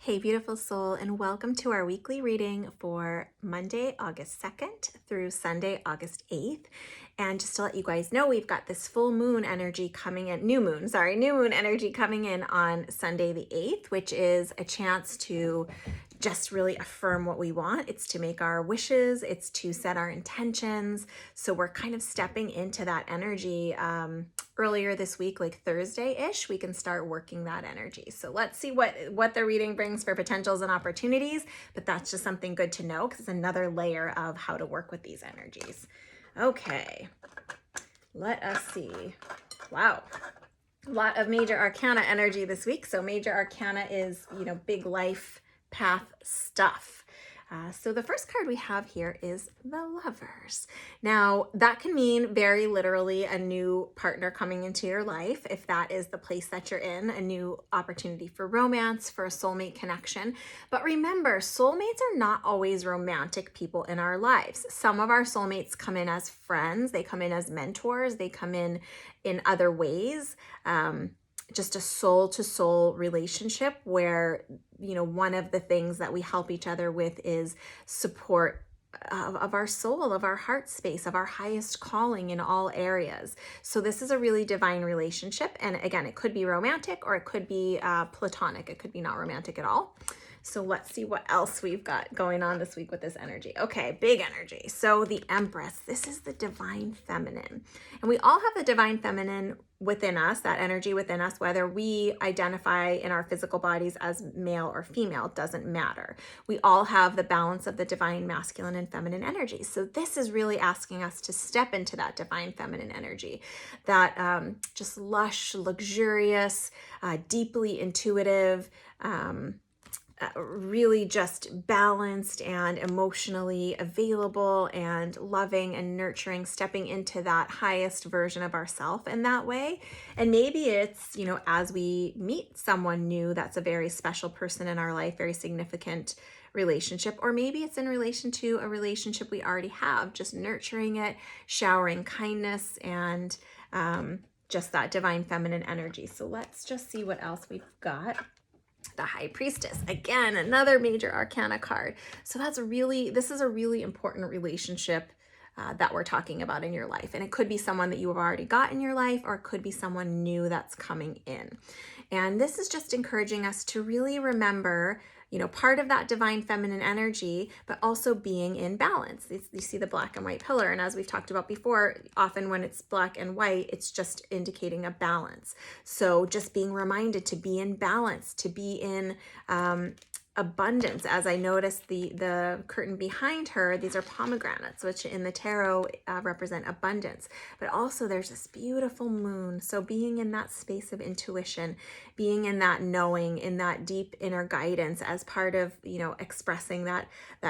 Hey, beautiful soul, and welcome to our weekly reading for Monday, August 2nd through Sunday, August 8th. And just to let you guys know, we've got this full moon energy coming in, new moon energy coming in on Sunday the 8th, which is a chance to just really affirm what we want. It's to make our wishes, it's to set our intentions. So we're kind of stepping into that energy earlier this week, like Thursday-ish, we can start working that energy. So let's see what the reading brings for potentials and opportunities, but that's just something good to know because it's another layer of how to work with these energies. Okay, let us see. Wow. A lot of major arcana energy this week. So major arcana is, big life path stuff. So the first card we have here is the Lovers. Now, that can mean very literally a new partner coming into your life, if that is the place that you're in, a new opportunity for romance, for a soulmate connection. But remember, soulmates are not always romantic people in our lives. Some of our soulmates come in as friends, they come in as mentors, they come in other ways. Just a soul-to-soul relationship where, one of the things that we help each other with is support of our soul, of our heart space, of our highest calling in all areas. So this is a really divine relationship. And again, it could be romantic or it could be platonic. It could be not romantic at all. So let's see what else we've got going on this week with this energy. Okay, big energy. So the Empress, this is the divine feminine. And we all have the divine feminine within us, that energy within us, whether we identify in our physical bodies as male or female, doesn't matter. We all have the balance of the divine masculine and feminine energy. So this is really asking us to step into that divine feminine energy, that just lush, luxurious, deeply intuitive, really just balanced and emotionally available and loving and nurturing, stepping into that highest version of ourself in that way. And maybe it's, as we meet someone new, that's a very special person in our life, very significant relationship, or maybe it's in relation to a relationship we already have, just nurturing it, showering kindness and just that divine feminine energy. So let's just see what else we've got. The High Priestess, again, another major arcana card. So this is a really important relationship that we're talking about in your life. And it could be someone that you have already got in your life, or it could be someone new that's coming in. And this is just encouraging us to really remember, part of that divine feminine energy, but also being in balance. You see the black and white pillar. And as we've talked about before, often when it's black and white, it's just indicating a balance. So just being reminded to be in balance, to be in abundance. As I noticed the curtain behind her, these are pomegranates, which in the tarot represent abundance. But also there's this beautiful moon. So being in that space of intuition, being in that knowing, in that deep inner guidance as part of, expressing that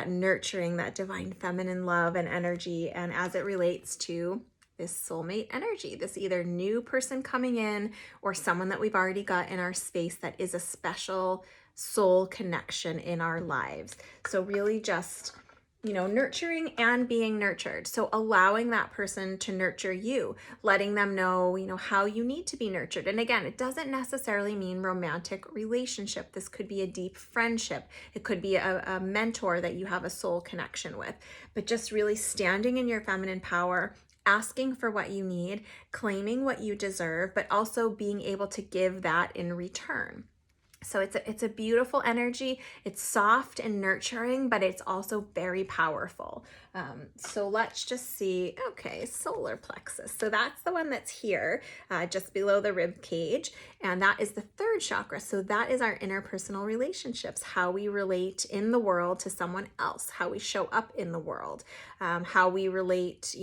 nurturing, that divine feminine love and energy, and as it relates to this soulmate energy, this either new person coming in or someone that we've already got in our space that is a special soul connection in our lives. So really just, nurturing and being nurtured. So allowing that person to nurture you, letting them know, how you need to be nurtured. And again, it doesn't necessarily mean romantic relationship. This could be a deep friendship. It could be a mentor that you have a soul connection with, but just really standing in your feminine power, asking for what you need, claiming what you deserve, but also being able to give that in return. So it's a beautiful energy. It's soft and nurturing, but it's also very powerful. So let's just see. Okay, solar plexus. So that's the one that's here, just below the rib cage. And that is the third chakra. So that is our interpersonal relationships, how we relate in the world to someone else, how we show up in the world, how we relate,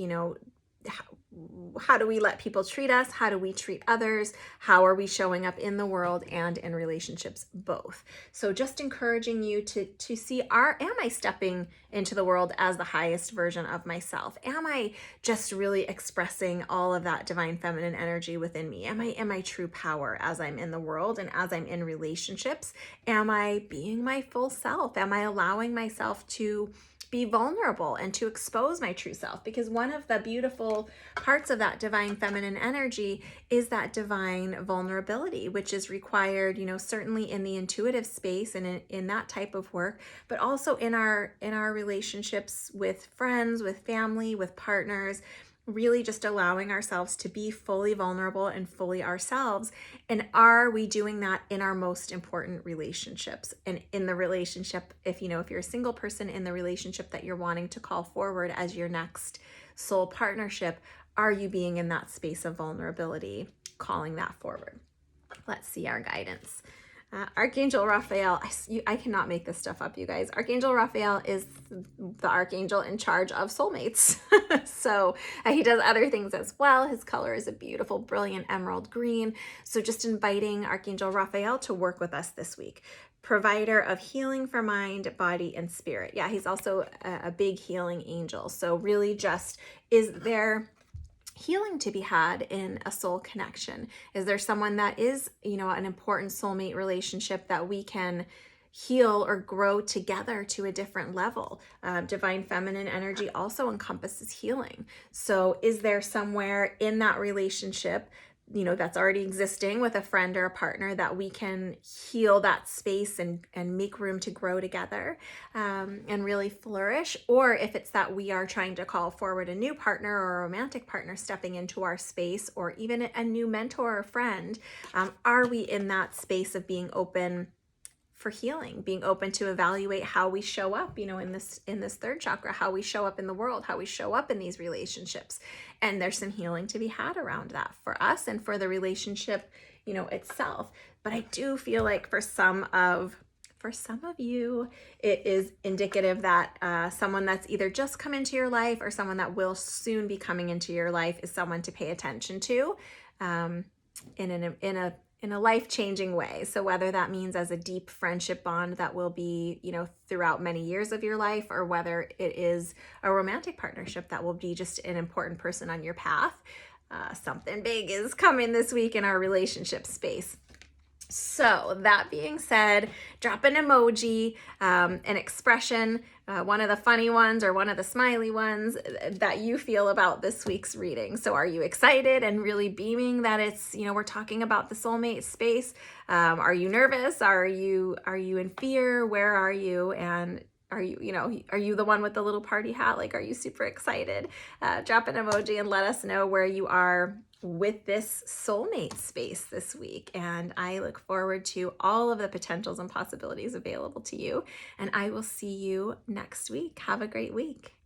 how do we let people treat us? How do we treat others? How are we showing up in the world and in relationships both? So just encouraging you to see, am I stepping into the world as the highest version of myself? Am I just really expressing all of that divine feminine energy within me? Am I true power as I'm in the world and as I'm in relationships? Am I being my full self? Am I allowing myself to be vulnerable and to expose my true self? Because one of the beautiful parts of that divine feminine energy is that divine vulnerability, which is required, certainly in the intuitive space and in that type of work, but also in our relationships with friends, with family, with partners, really just allowing ourselves to be fully vulnerable and fully ourselves. And are we doing that in our most important relationships? And in the relationship, if you're a single person, in the relationship that you're wanting to call forward as your next soul partnership, are you being in that space of vulnerability, calling that forward? Let's see our guidance. Archangel Rafael, I cannot make this stuff up, you guys. Archangel Rafael is the archangel in charge of soulmates. So he does other things as well. His color is a beautiful, brilliant emerald green. So just inviting Archangel Rafael to work with us this week. Provider of healing for mind, body, and spirit. Yeah, he's also a big healing angel. So really just, is there healing to be had in a soul connection? Is there someone that is, an important soulmate relationship that we can heal or grow together to a different level? Divine feminine energy also encompasses healing. So is there somewhere in that relationship, that's already existing with a friend or a partner, that we can heal that space and make room to grow together and really flourish? Or if it's that we are trying to call forward a new partner or a romantic partner stepping into our space, or even a new mentor or friend, are we in that space of being open for healing, being open to evaluate how we show up, in this third chakra, how we show up in the world, how we show up in these relationships? And there's some healing to be had around that for us and for the relationship, itself. But I do feel like for some of you, it is indicative that someone that's either just come into your life or someone that will soon be coming into your life is someone to pay attention to in a life-changing way. So whether that means as a deep friendship bond that will be, throughout many years of your life, or whether it is a romantic partnership that will be just an important person on your path, something big is coming this week in our relationship space. So that being said, drop an emoji, an expression, one of the funny ones or one of the smiley ones that you feel about this week's reading. So are you excited and really beaming that it's, we're talking about the soulmate space? Are you nervous? Are you in fear? Where are you? And are you the one with the little party hat? Like, are you super excited? Drop an emoji and let us know where you are with this soulmate space this week. And I look forward to all of the potentials and possibilities available to you. And I will see you next week. Have a great week.